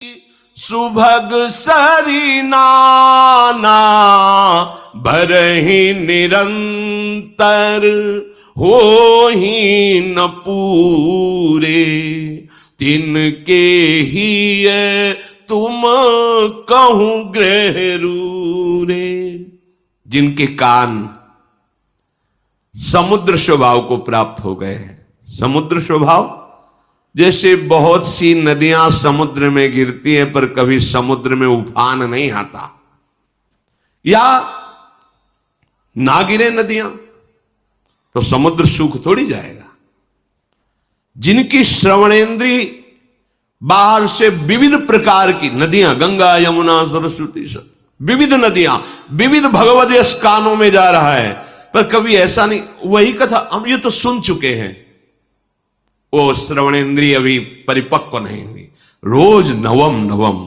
सुभग सरी नाना भरहि निरंतर हो ही न पूरे, तिनके ही तुम कहूं ग्रह रूरे। जिनके कान समुद्र स्वभाव को प्राप्त हो गए हैं। समुद्र स्वभाव जैसे बहुत सी नदियां समुद्र में गिरती हैं पर कभी समुद्र में उफान नहीं आता, या ना गिरे नदियां तो समुद्र सूख थोड़ी जाएगा। जिनकी श्रवणेंद्री बाहर से विविध प्रकार की नदियां, गंगा यमुना सरस्वती, सब विविध नदियां विविध भगवद यश कानों में जा रहा है, पर कभी ऐसा नहीं। वही कथा हम ये तो सुन चुके हैं, वो श्रवणेंद्रिय अभी परिपक्व नहीं हुई। रोज नवम नवम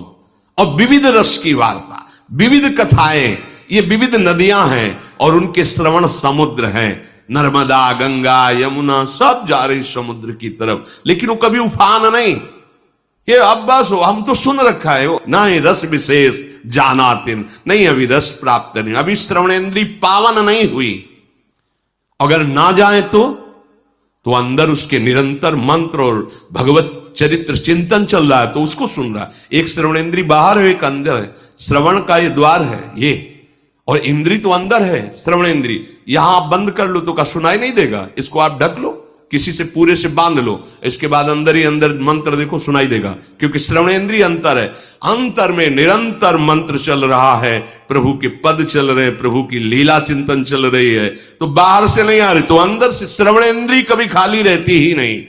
और विविध रस की वार्ता, विविध कथाएं, ये विविध नदियां हैं और उनके श्रवण समुद्र हैं। नर्मदा गंगा यमुना सब जा रही समुद्र की तरफ, लेकिन वो कभी उफान नहीं। ये अब बस हम तो सुन रखा है, ना ही रस विशेष जानातिन, नहीं अभी रस प्राप्त नहीं, अभी श्रवणेंद्री पावन नहीं हुई। अगर ना जाए तो अंदर उसके निरंतर मंत्र और भगवत चरित्र चिंतन चल रहा है, तो उसको सुन रहा है। एक श्रवणेंद्री बाहर है, एक अंदर है। श्रवण का ये द्वार है ये, और इंद्री तो अंदर है। श्रवणेंद्री यहां आप बंद कर लो तो का सुनाई नहीं देगा, इसको आप ढक लो, किसी से पूरे से बांध लो, इसके बाद अंदर ही अंदर मंत्र देखो सुनाई देगा, क्योंकि श्रवणेंद्री अंतर है। अंतर में निरंतर मंत्र चल रहा है, प्रभु के पद चल रहे हैं, प्रभु की लीला चिंतन चल रही है, तो बाहर से नहीं आ रही, तो अंदर से। श्रवणेंद्री कभी खाली रहती ही नहीं,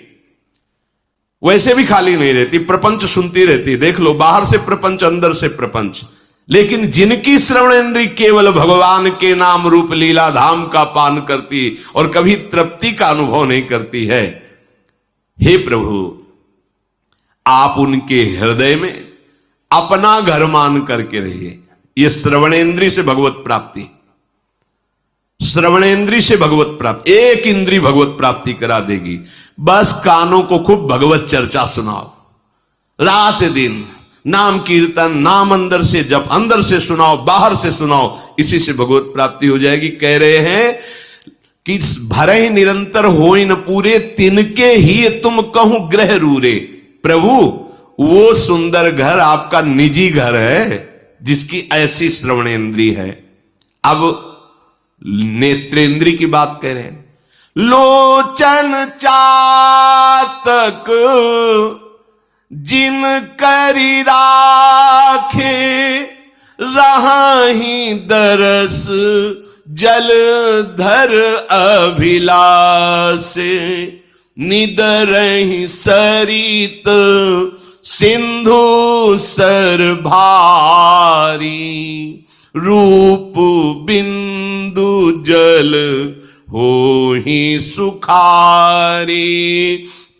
वैसे भी खाली नहीं रहती, प्रपंच सुनती रहती। देख लो, बाहर से प्रपंच, अंदर से प्रपंच। लेकिन जिनकी श्रवणेंद्री केवल भगवान के नाम रूप लीला धाम का पान करती और कभी तृप्ति का अनुभव नहीं करती है, हे प्रभु आप उनके हृदय में अपना घर मान करके रहिए। यह श्रवणेंद्री से भगवत प्राप्ति, श्रवणेंद्री से भगवत प्राप्ति, एक इंद्री भगवत प्राप्ति करा देगी। बस कानों को खूब भगवत चर्चा सुनाओ, रात दिन नाम कीर्तन, नाम अंदर से जप, अंदर से सुनाओ बाहर से सुनाओ, इसी से भगवत प्राप्ति हो जाएगी। कह रहे हैं कि भरे निरंतर होई न पूरे, तिनके ही तुम कहूं ग्रह रूरे। प्रभु वो सुंदर घर आपका निजी घर है जिसकी ऐसी श्रवणेंद्री है। अब नेत्रेंद्री की बात कह रहे हैं। लोचन चातक जिन करी राखे, रहाही दरस जलधर अभिलाषे, निदरहि सरित सिंधु सर भारी, रूप बिंदु जल होहि सुखारी,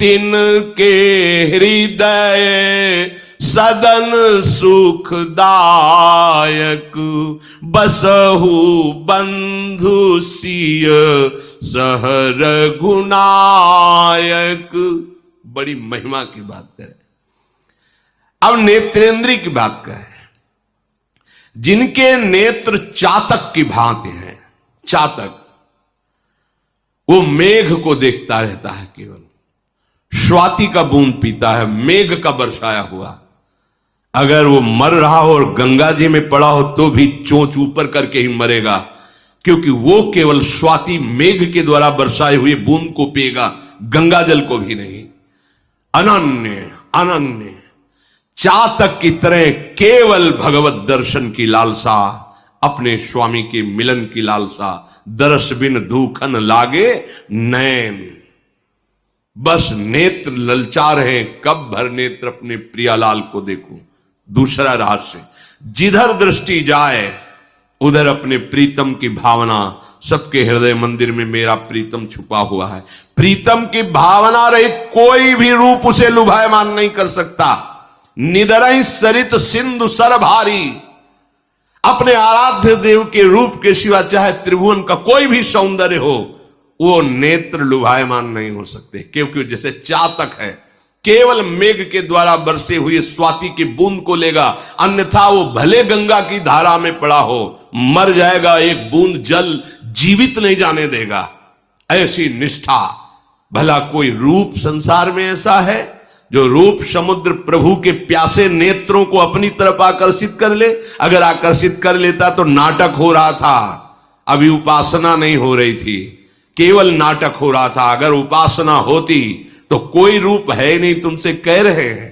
तिनके हृदय सदन सुखदायक, बसहु बंधु सिय सह रघुनायक। बड़ी महिमा की बात करें। अब नेत्रेंद्री की बात करें। जिनके नेत्र चातक की भांति हैं, चातक वो मेघ को देखता रहता है, केवल स्वाति का बूंद पीता है, मेघ का बरसाया हुआ। अगर वो मर रहा हो और गंगा जी में पड़ा हो तो भी चोंच ऊपर करके ही मरेगा, क्योंकि वो केवल स्वाति मेघ के द्वारा बरसाए हुए बूंद को पिएगा, गंगा जल को भी नहीं। अनन्य अनन्य चातक की तरह केवल भगवत दर्शन की लालसा, अपने स्वामी के मिलन की लालसा। दरस बिन धूखन लागे नैन, बस नेत्र ललचा रहे, कब भर नेत्र अपने प्रियालाल को देखूं। दूसरा रहस्य, जिधर दृष्टि जाए उधर अपने प्रीतम की भावना। सबके हृदय मंदिर में मेरा प्रीतम छुपा हुआ है। प्रीतम की भावना रहित कोई भी रूप उसे लुभायमान नहीं कर सकता। निदरहि सरित सिंधु सर भारी, अपने आराध्य देव के रूप के सिवा चाहे त्रिभुवन का कोई भी सौंदर्य हो, वो नेत्र लुभायमान नहीं हो सकते, क्योंकि जैसे चातक है केवल मेघ के द्वारा बरसे हुए स्वाति की बूंद को लेगा, अन्यथा वो भले गंगा की धारा में पड़ा हो मर जाएगा, एक बूंद जल जीवित नहीं जाने देगा। ऐसी निष्ठा। भला कोई रूप संसार में ऐसा है जो रूप समुद्र प्रभु के प्यासे नेत्रों को अपनी तरफ आकर्षित कर ले? अगर आकर्षित कर लेता तो नाटक हो रहा था, अभी उपासना नहीं हो रही थी, केवल नाटक हो रहा था। अगर उपासना होती तो कोई रूप है नहीं। तुमसे कह रहे हैं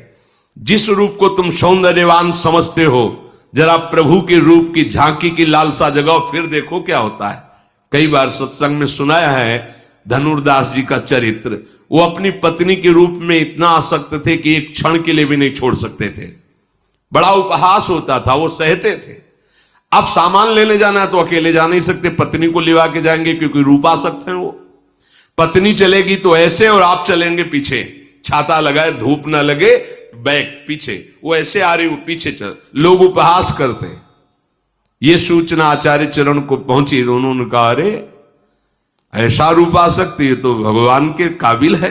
जिस रूप को तुम सौंदर्यवान समझते हो, जरा प्रभु के रूप की झांकी की लालसा जगाओ, फिर देखो क्या होता है। कई बार सत्संग में सुनाया है धनुर्दास जी का चरित्र। वो अपनी पत्नी के रूप में इतना आसक्त थे कि एक क्षण के लिए भी नहीं छोड़ सकते थे। बड़ा उपहास होता था, वो सहते थे। अब सामान लेने जाना है तो अकेले जा नहीं सकते, पत्नी को लिवा के जाएंगे क्योंकि रूपासक्त हैं वो। पत्नी चलेगी तो ऐसे और आप चलेंगे पीछे, छाता लगाए धूप ना लगे, बैक पीछे, वो ऐसे आ रही वो पीछे चल, लोग उपहास करते। ये सूचना आचार्य चरण को पहुंची तो उन्होंने कहा अरे ऐसा रूपासक्ति ये तो भगवान के काबिल है,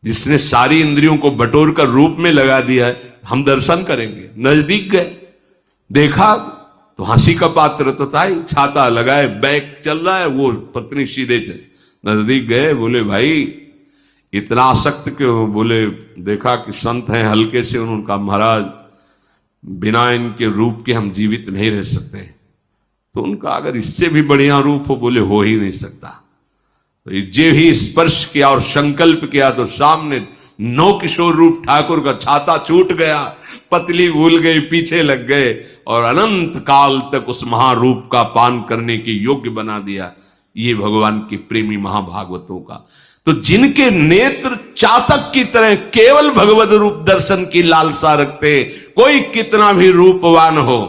जिसने सारी इंद्रियों को बटोर कर रूप में लगा दिया है। हम दर्शन करेंगे। नजदीक गए, देखा तो हंसी का पात्र तो था ही, छाता लगाए बैग चल रहा है, वो पत्नी सीधे चल। नजदीक गए, बोले भाई इतना आसक्त क्यों? बोले देखा कि संत हैं, हल्के से। उन्होंने कहा महाराज बिना इनके रूप के हम जीवित नहीं रह सकते। तो उनका अगर इससे भी बढ़िया रूप हो, बोले हो ही नहीं सकता। तो जे ही स्पर्श किया और संकल्प किया तो सामने नौ किशोर रूप ठाकुर का छाता छूट गया, पतली भूल गई, पीछे लग गए और अनंत काल तक उस महारूप का पान करने के योग्य बना दिया। ये भगवान के प्रेमी महाभागवतों का। तो जिनके नेत्र चातक की तरह केवल भगवत रूप दर्शन की लालसा रखते, कोई कितना भी रूपवान हो।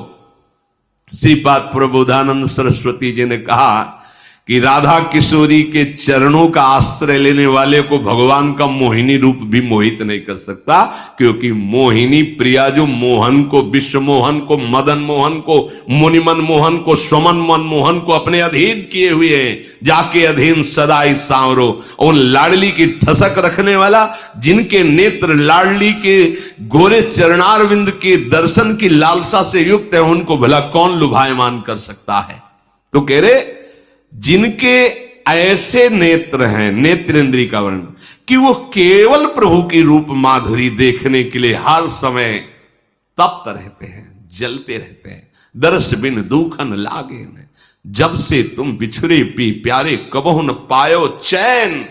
श्रीपाद प्रबोधानंद सरस्वती जी ने कहा कि राधा किशोरी के चरणों का आश्रय लेने वाले को भगवान का मोहिनी रूप भी मोहित नहीं कर सकता, क्योंकि मोहिनी प्रिया जो मोहन को, विश्व मोहन को, मदन मोहन को, मुनिमन मोहन को, स्वमन मन मोहन को अपने अधीन किए हुए हैं। जाके अधीन सदाई सांवरो, उन लाडली की ठसक रखने वाला, जिनके नेत्र लाडली के गोरे चरणारविंद के दर्शन की लालसा से युक्त है, उनको भला कौन लुभायमान कर सकता है? तो कह रहे जिनके ऐसे नेत्र हैं, नेत्र इंद्री का वर्णन, कि वो केवल प्रभु की रूप माधुरी देखने के लिए हर समय तप्त रहते हैं, जलते रहते हैं। दर्श बिन दुखन लागे न, जब से तुम बिछुरे पी प्यारे कबहु न पायो चैन।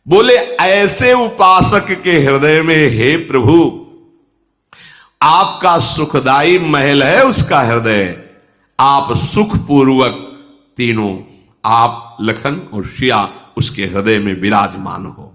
बोले ऐसे उपासक के हृदय में हे प्रभु आपका सुखदाई महल है, उसका हृदय, आप सुखपूर्वक तीनों, आप लखन और शिया उसके हृदय में विराजमान हो।